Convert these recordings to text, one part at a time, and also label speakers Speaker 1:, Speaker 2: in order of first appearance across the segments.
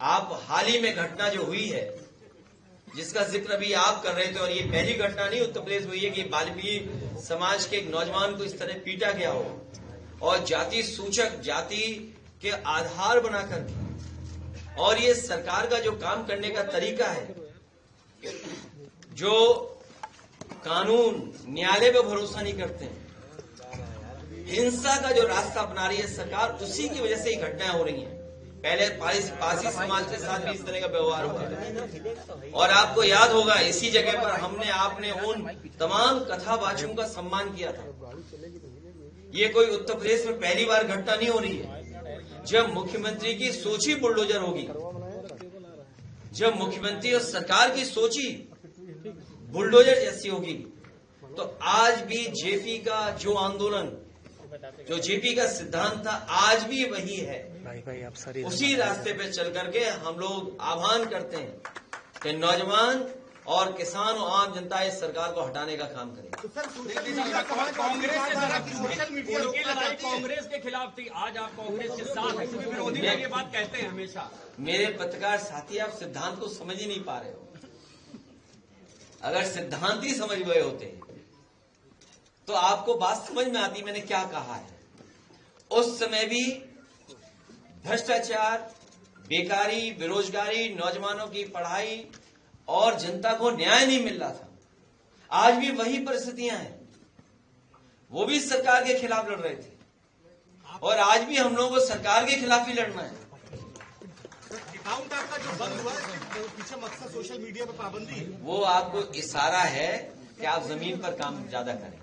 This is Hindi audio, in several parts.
Speaker 1: आप हाल ही में घटना जो हुई है, जिसका जिक्र अभी आप कर रहे थे, और ये पहली घटना नहीं उत्तर प्रदेश में हुई है कि वाल्मीकि समाज के एक नौजवान को इस तरह पीटा गया हो और जाति सूचक, जाति के आधार बनाकर, और ये सरकार का जो काम करने का तरीका है, जो कानून न्यायालय पे भरोसा नहीं करते हैं, हिंसा का जो रास्ता अपना रही है सरकार, उसी की वजह से ही घटनाएं हो रही हैं। पहले पारसी समाज के साथ भी इस तरह का व्यवहार हुआ, और आपको याद होगा इसी जगह पर हमने आपने उन तमाम कथावाचकों का सम्मान किया था। ये कोई उत्तर प्रदेश में पहली बार घटना नहीं हो रही है। जब मुख्यमंत्री की सोच ही बुलडोजर होगी, जब मुख्यमंत्री और सरकार की सोच ही बुलडोजर जैसी होगी, तो आज भी जेपी का जो आंदोलन, जो जेपी का सिद्धांत था, आज भी वही है। उसी रास्ते पे चल करके हम लोग आह्वान करते हैं कि नौजवान और किसान और आम जनता इस सरकार को हटाने का काम करें।
Speaker 2: कांग्रेस के खिलाफ थी, आज आप कांग्रेस के साथ हैं, क्योंकि विरोधी लोग ये बात कहते हैं हमेशा।
Speaker 1: मेरे पत्रकार साथी, आप सिद्धांत को समझ ही नहीं पा रहे हो। अगर सिद्धांत ही समझ गए होते तो आपको बात समझ में आती मैंने क्या कहा है। उस समय भी भ्रष्टाचार, बेकारी, बेरोजगारी, नौजवानों की पढ़ाई और जनता को न्याय नहीं मिल रहा था। आज भी वही परिस्थितियां हैं। वो भी सरकार के खिलाफ लड़ रहे थे, और आज भी हम लोगों को सरकार के खिलाफ ही लड़ना है।
Speaker 3: अकाउंट आपका जो बंद हुआ है, पीछे मकसद सोशल मीडिया पर पाबंदी है।
Speaker 1: वो आपको इशारा है कि आप जमीन पर काम ज्यादा करें।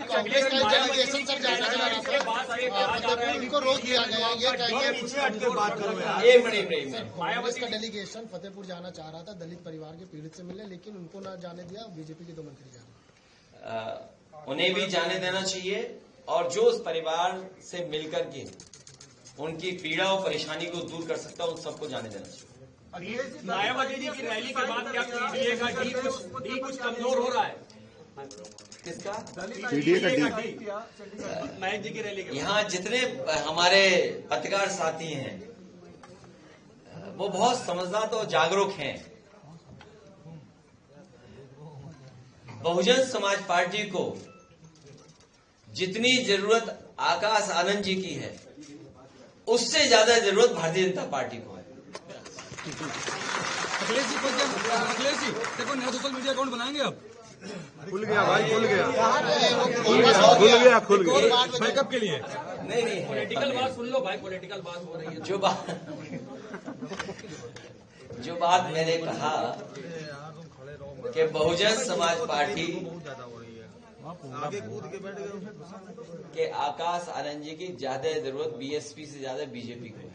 Speaker 4: कांग्रेस का डेलीगेशन सर जाना चाह रहा था, उनको रोक दिया गया। ये कहिए,
Speaker 1: एक मिनट।
Speaker 4: कांग्रेस का डेलीगेशन फतेहपुर जाना चाह रहा था दलित परिवार के पीड़ित से मिलने, लेकिन उनको ना जाने दिया। बीजेपी के 2 मंत्री जाने,
Speaker 1: उन्हें भी जाने देना चाहिए, और जो उस परिवार से मिलकर के उनकी पीड़ा और परेशानी को दूर कर सकता है, उन सबको जाने देना चाहिए।
Speaker 2: मायावती जी की रैली के बाद क्या पीडीए का डी कुछ कमजोर हो रहा है?
Speaker 1: किसका?
Speaker 5: पीडीए का डी।
Speaker 2: महेंद्र जी की रैली के
Speaker 1: यहाँ जितने हमारे पत्रकार साथी हैं, वो बहुत समझदार और जागरूक हैं। बहुजन समाज पार्टी को जितनी जरूरत आकाश आनंद जी की है, उससे ज्यादा जरूरत भारतीय जनता पार्टी को है।
Speaker 6: अखिलेश जी देखो, नया सोशल मीडिया अकाउंट बनाएंगे आप?
Speaker 5: खुल गया भाई, खुल गया।
Speaker 6: बैकअप के लिए
Speaker 1: नहीं,
Speaker 2: पॉलिटिकल बात सुन लो भाई, पॉलिटिकल बात हो रही है।
Speaker 1: जो बात मैंने कहा कि बहुजन समाज पार्टी के आकाश आनंद जी की ज्यादा जरूरत बीएसपी से ज्यादा बीजेपी को है।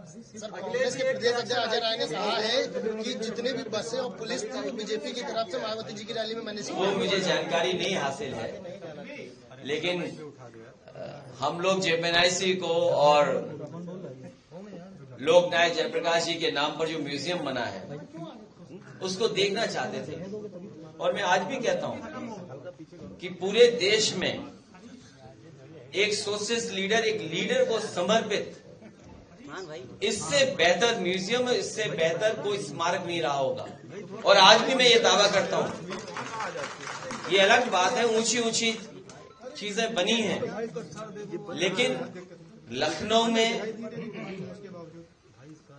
Speaker 4: सर कांग्रेस के प्रदेश अध्यक्ष अजय राय ने कहा है कि जितने भी बसें और पुलिस थी वो बीजेपी की तरफ से मायावती जी की रैली में मैंने
Speaker 1: वो मुझे जानकारी नहीं हासिल है, लेकिन हम लोग जेपीएनआईसी को और लोक नायक जयप्रकाश जी के नाम पर जो म्यूजियम बना है उसको देखना चाहते थे। और मैं आज भी कहता हूं कि पूरे देश में एक सोशलिस्ट लीडर, एक लीडर को समर्पित इससे बेहतर म्यूजियम, इससे बेहतर कोई स्मारक नहीं रहा होगा। और आज भी मैं ये दावा करता हूं, ये अलग बात है ऊंची ऊंची चीजें बनी हैं, लेकिन लखनऊ में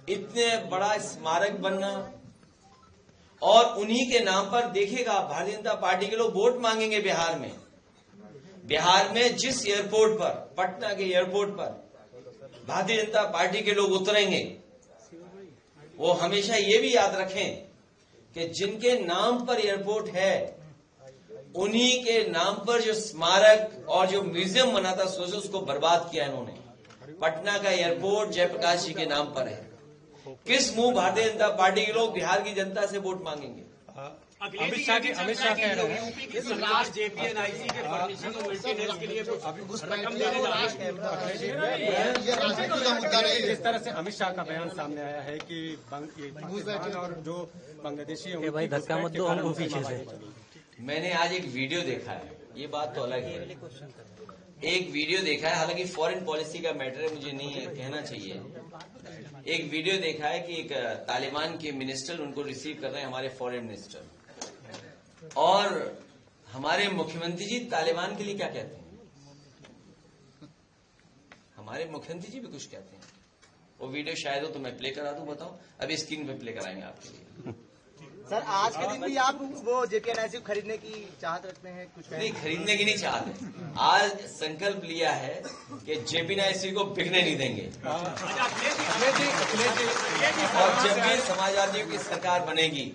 Speaker 1: इतने बड़ा स्मारक बनना, और उन्हीं के नाम पर देखिएगा भारतीय जनता पार्टी के लोग वोट मांगेंगे बिहार में जिस एयरपोर्ट पर, पटना के एयरपोर्ट पर भारतीय जनता पार्टी के लोग उतरेंगे, वो हमेशा ये भी याद रखें कि जिनके नाम पर एयरपोर्ट है, उन्हीं के नाम पर जो स्मारक और जो म्यूजियम बना था, सोचो उसको बर्बाद किया इन्होंने। पटना का एयरपोर्ट जयप्रकाश जी के नाम पर है। किस मुंह भारतीय जनता पार्टी के लोग बिहार की जनता से वोट मांगेंगे?
Speaker 2: अमित शाह कह रहे हैं कि सरकार जेपीएनआईसी के फर्निशिंग और मेंटेनेंस के लिए कुछ रकम देने जा रही है।
Speaker 4: ये राजनीति का मुद्दा नहीं है।
Speaker 6: जिस तरह से अमित शाह का बयान सामने आया है कि पाकिस्तान और जो बांग्लादेशी है भाई धक्का मत दो हमको पीछे से।
Speaker 1: मैंने आज एक वीडियो देखा है, ये बात तो अलग है एक वीडियो देखा है, हालांकि फॉरेन पॉलिसी का मैटर है, मुझे नहीं कहना चाहिए। एक वीडियो देखा है कि एक तालिबान के मिनिस्टर उनको रिसीव कर रहे हैं, हमारे फॉरेन मिनिस्टर, और हमारे मुख्यमंत्री जी तालिबान के लिए क्या कहते हैं? हमारे मुख्यमंत्री जी भी कुछ कहते हैं। वो वीडियो शायद हो तो मैं प्ले करा दूं, बताओ। अभी स्क्रीन पे प्ले कराएंगे आपके लिए।
Speaker 7: सर, आज के दिन भी आप वो जेपीएनआईसी को खरीदने की चाहत रखते हैं? कुछ
Speaker 1: नहीं, खरीदने की नहीं चाहते। आज संकल्प लिया है कि जेपीएनआईसी को बिकने नहीं देंगे, और जब भी समाजवादियों की सरकार बनेगी,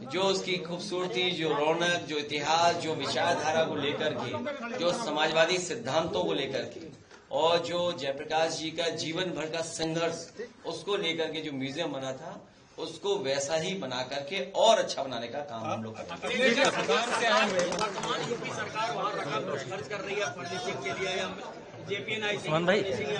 Speaker 1: जो उसकी खूबसूरती, जो रौनक, जो इतिहास, जो विचारधारा को लेकर के, जो समाजवादी सिद्धांतों को लेकर के, और जो जयप्रकाश जी का जीवन भर का संघर्ष, उसको लेकर के जो म्यूजियम बना था, उसको वैसा ही बना करके और अच्छा बनाने का काम हम लोग करेंगे।
Speaker 2: वर्तमान यूपी सरकार वहाँ रकम खर्च कर रही है फर्निशिंग के लिए या जेपीएनआईसी या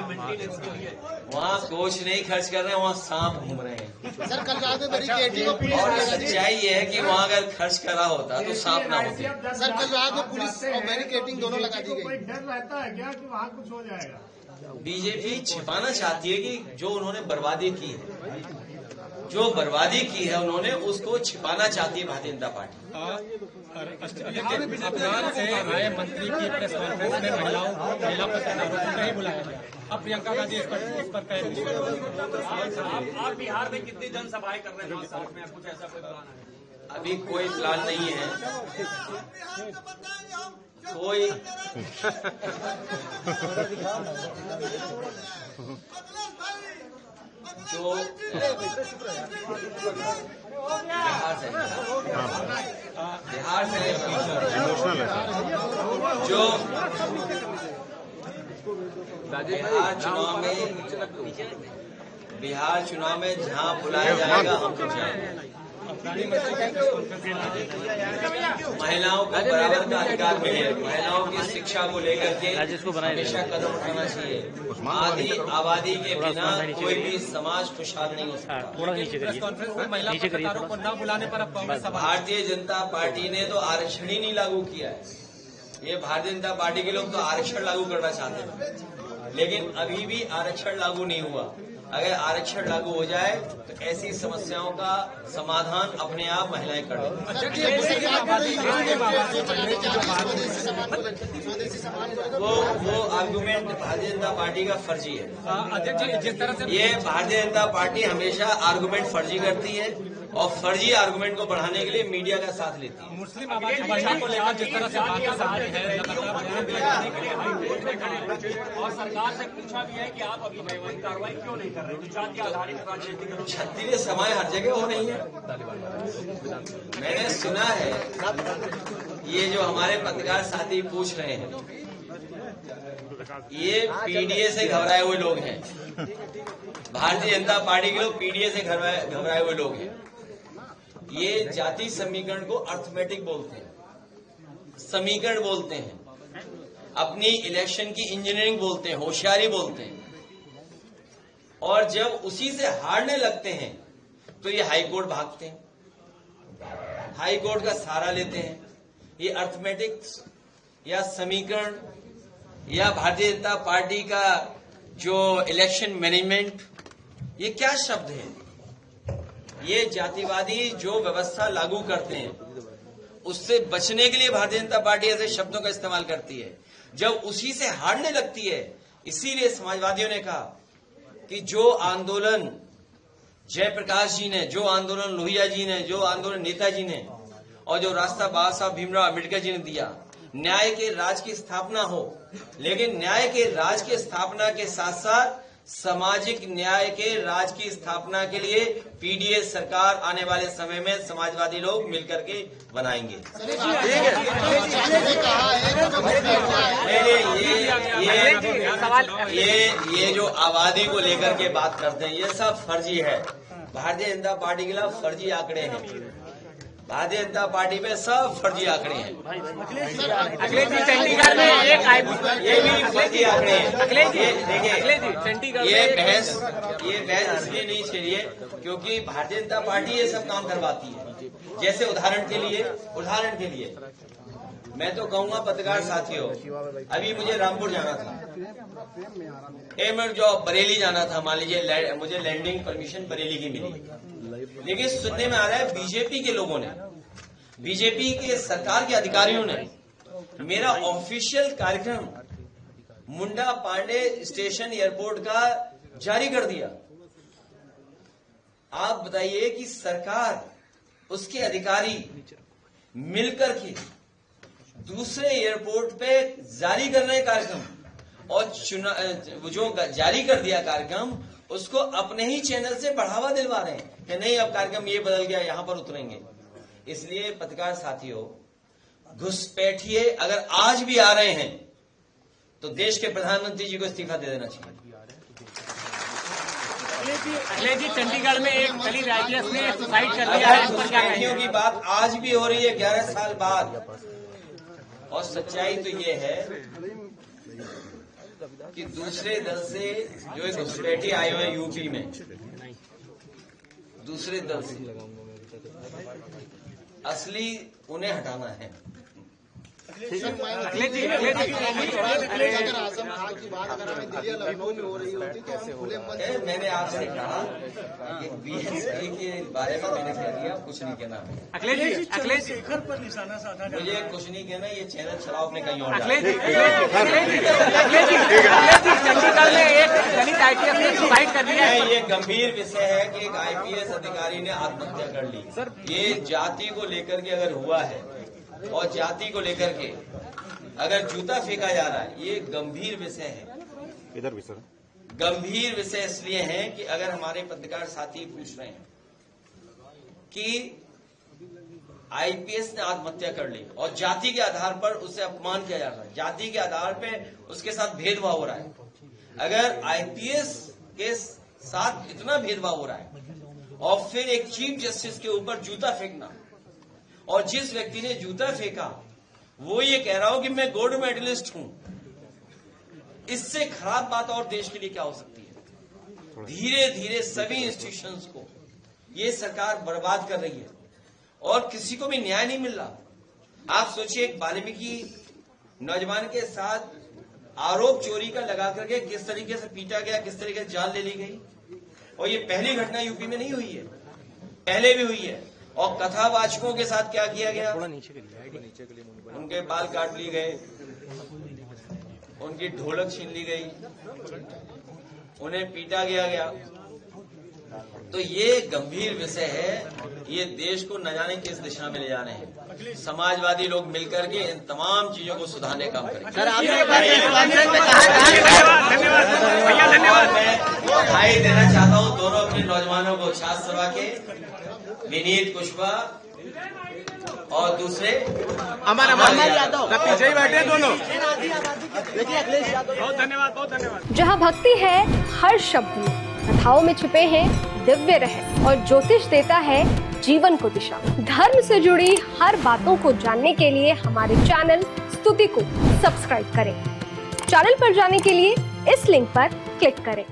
Speaker 2: मेंटेनेंस के लिए?
Speaker 1: वहाँ कुछ नहीं खर्च कर रहे हैं, वहाँ सांप घूम रहे हैं।
Speaker 4: सर, कल रात में बैरिकेडिंग और पुलिस
Speaker 1: और सच्चाई ये है कि वहाँ अगर खर्च करा होता तो सांप ना होते।
Speaker 4: सर, कल रात में पुलिस और बैरिकेडिंग दोनों लगा दी गई।
Speaker 3: डर रहता है क्या कि वहाँ कुछ हो जाएगा?
Speaker 1: बीजेपी छिपाना चाहती है कि जो उन्होंने बर्बादी की है, जो बर्बादी की है उन्होंने, उसको छिपाना चाहती है भारतीय जनता पार्टी।
Speaker 6: अफगान से आए मंत्री की प्रेस कॉन्फ्रेंस में महिला पत्रकारों को नहीं बुलाया गया। अब प्रियंका गांधी इस पर कह रही है।
Speaker 2: आप बिहार में कितनी जनसभाएं कर रहे हैं? साथ में कुछ ऐसा कोई प्लान है?
Speaker 1: अभी कोई प्लान नहीं है, कोई जो बिहार से
Speaker 5: इमोशनल है
Speaker 1: जो बिहार चुनाव में जहां बुलाया जाएगा हम तो जाएंगे। महिलाओं को बराबर का अधिकार मिले, महिलाओं की शिक्षा को लेकर के हमेशा कदम उठाना चाहिए। आदि आबादी के बिना कोई भी समाज खुशहाल नहीं हो सकता।
Speaker 6: पत्रकारों को न बुलाने पर अब कांग्रेस
Speaker 1: भारतीय जनता पार्टी ने तो आरक्षण ही नहीं लागू किया है। ये भारतीय जनता पार्टी के लोग तो आरक्षण लागू करना चाहते हैं, लेकिन अभी भी आरक्षण लागू नहीं हुआ। अगर आरक्षण लागू हो जाए तो ऐसी समस्याओं का समाधान अपने आप महिलाएं कर लेंगी। वो आर्गुमेंट भारतीय जनता पार्टी का फर्जी है।
Speaker 6: अध्यक्ष जी, जिस तरह से
Speaker 1: ये भारतीय जनता पार्टी हमेशा आर्गुमेंट फर्जी करती है, और फर्जी आर्गुमेंट को बढ़ाने के लिए मीडिया का साथ लेती है।
Speaker 6: मुस्लिम आबादी बढ़ने को लेकर जिस तरह से बातें सामने है,
Speaker 2: और सरकार से पूछा भी है कि आप अभी कार्रवाई क्यों नहीं कर रहे? जाति आधारित राजनीतिक
Speaker 1: छत्तीस समाएं हर जगह हो रही है। मैंने सुना है, ये जो हमारे पत्रकार साथी पूछ रहे हैं, ये पीडीए से घबराए हुए लोग हैं। भारतीय जनता पार्टी के लोग पीडीए से घबराए हुए लोग हैं। ये जाति समीकरण को अर्थमेटिक बोलते हैं, समीकरण बोलते हैं, अपनी इलेक्शन की इंजीनियरिंग बोलते हैं, होशियारी बोलते हैं, और जब उसी से हारने लगते हैं तो ये हाई कोर्ट भागते हैं, हाई कोर्ट का सहारा लेते हैं। ये अर्थमेटिक्स या समीकरण या भारतीय जनता पार्टी का जो इलेक्शन मैनेजमेंट, ये क्या शब्द है? ये जातिवादी जो व्यवस्था लागू करते हैं, उससे बचने के लिए भारतीय जनता पार्टी ऐसे शब्दों का इस्तेमाल करती है। जब उसी से हारने लगती है, इसीलिए समाजवादियों ने कहा कि जो आंदोलन जयप्रकाश जी ने, जो आंदोलन लोहिया जी ने, जो आंदोलन नेताजी ने, और जो रास्ता बाबा साहब भीमराव अम्बेडकर जी ने दिया, न्याय के राज की स्थापना हो, लेकिन न्याय के राज की स्थापना के साथ साथ सामाजिक न्याय के राज की स्थापना के लिए पीडीए सरकार आने वाले समय में समाजवादी लोग मिलकर के बनाएंगे। ये जो आबादी को लेकर के बात करते हैं, ये सब फर्जी है। भारतीय जनता पार्टी के खिलाफ फर्जी आंकड़े हैं, भारतीय जनता पार्टी में सब फर्जी आंकड़े हैं।
Speaker 7: अखिलेश जी, चंडीगढ़ में एक
Speaker 1: ये भी फर्जी आंकड़े हैं। देखिए, ये बहस इसलिए नहीं चाहिए क्योंकि भारतीय जनता पार्टी ये सब काम करवाती है। जैसे उदाहरण के लिए मैं तो कहूंगा पत्रकार साथियों, अभी मुझे रामपुर जाना था, एयरमेट जॉब बरेली जाना था, मान लीजिए मुझे लैंडिंग परमिशन बरेली की मिली, लेकिन सुनने में आ रहा है बीजेपी के लोगों ने, बीजेपी के सरकार के अधिकारियों ने मेरा ऑफिशियल कार्यक्रम मुंडा पांडे स्टेशन एयरपोर्ट का जारी कर दिया। आप बताइए कि सरकार, उसके अधिकारी मिलकर के दूसरे एयरपोर्ट पे जारी कर रहे कार्यक्रम, और जो जारी कर दिया कार्यक्रम उसको अपने ही चैनल से बढ़ावा दिलवा रहे हैं कि नहीं अब कार्यक्रम ये बदल गया, यहां पर उतरेंगे। इसलिए पत्रकार साथियों, घुसपैठिए अगर आज भी आ रहे हैं तो देश के प्रधानमंत्री जी को इस्तीफा दे देना चाहिए।
Speaker 6: अखिलेश जी, चंडीगढ़ में एक दलित IPS ने सुसाइड कर लिया है, इस पर क्या कहेंगे?
Speaker 1: की बात आज भी हो रही है 11 साल बाद, और सच्चाई तो ये है कि दूसरे दल से जो एक घुसपैठी आए हुए हैं यूपी में, दूसरे दल से असली उन्हें हटाना है।
Speaker 4: अखिलेश जी, अगर आजम खान की बात अगर हमें दिल्ली या लखनऊ में हो रही होती तो हम खुले मन से
Speaker 1: मैंने आपसे कहा कि BSP के बारे में मैंने कह दिया, कुछ नहीं कहना।
Speaker 6: अखिलेश जी,
Speaker 3: शेखर पर निशाना साधा
Speaker 1: मुझे कुछ नहीं कहना, ये चैनल चलाओ अपने कहीं और
Speaker 6: अखिलेश जी,
Speaker 1: जाओ।
Speaker 6: चंडीगढ़ में एक दलित IPS ने सुसाइड कर लिया है।
Speaker 1: ये गंभीर विषय है कि एक IPS अधिकारी ने आत्महत्या कर ली। ये जाति को लेकर के अगर हुआ है और जाति को लेकर के अगर जूता फेंका जा रहा है, ये गंभीर विषय है।
Speaker 5: इधर भी सर,
Speaker 1: गंभीर विषय इसलिए है कि अगर हमारे पत्रकार साथी पूछ रहे हैं कि IPS ने आत्महत्या कर ली और जाति के आधार पर उसे अपमान किया जा रहा है, जाति के आधार पर उसके साथ भेदभाव हो रहा है, अगर IPS के साथ इतना भेदभाव हो रहा है और फिर एक चीफ जस्टिस के ऊपर जूता फेंकना, और जिस व्यक्ति ने जूता फेंका वो ये कह रहा हो कि मैं गोल्ड मेडलिस्ट हूं, इससे खराब बात और देश के लिए क्या हो सकती है। धीरे धीरे सभी इंस्टीट्यूशंस को ये सरकार बर्बाद कर रही है और किसी को भी न्याय नहीं मिल रहा। आप सोचिए, एक वाल्मीकि नौजवान के साथ आरोप चोरी का लगा करके किस तरीके से पीटा गया, किस तरीके से जान ले ली गई, और ये पहली घटना यूपी में नहीं हुई है, पहले भी हुई है। और कथावाचकों के साथ क्या किया गया, उनके बाल काट लिए गए, उनकी ढोलक छीन ली गई, उन्हें पीटा गया। तो ये गंभीर विषय है, ये देश को न जाने किस दिशा में ले जा रहे हैं। समाजवादी लोग मिलकर के इन तमाम चीजों को सुधारने का काम करें।
Speaker 7: सर, आपने
Speaker 1: धन्यवाद। मैं बधाई देना चाहता हूं दोनों अपने नौजवानों को, छात्र सभा के विनीत कुशवाहा और दूसरे
Speaker 7: अमर यादव,
Speaker 2: पीछे ही बैठे दोनों।
Speaker 7: देखिए अखिलेश यादव।
Speaker 2: बहुत धन्यवाद।
Speaker 8: जहाँ भक्ति है हर शब्द में, कथाओं में छुपे हैं दिव्य रहस्य, और ज्योतिष देता है जीवन को दिशा। धर्म से जुड़ी हर बातों को जानने के लिए हमारे चैनल स्तुति को सब्सक्राइब करें। चैनल पर जाने के लिए इस लिंक पर क्लिक करें।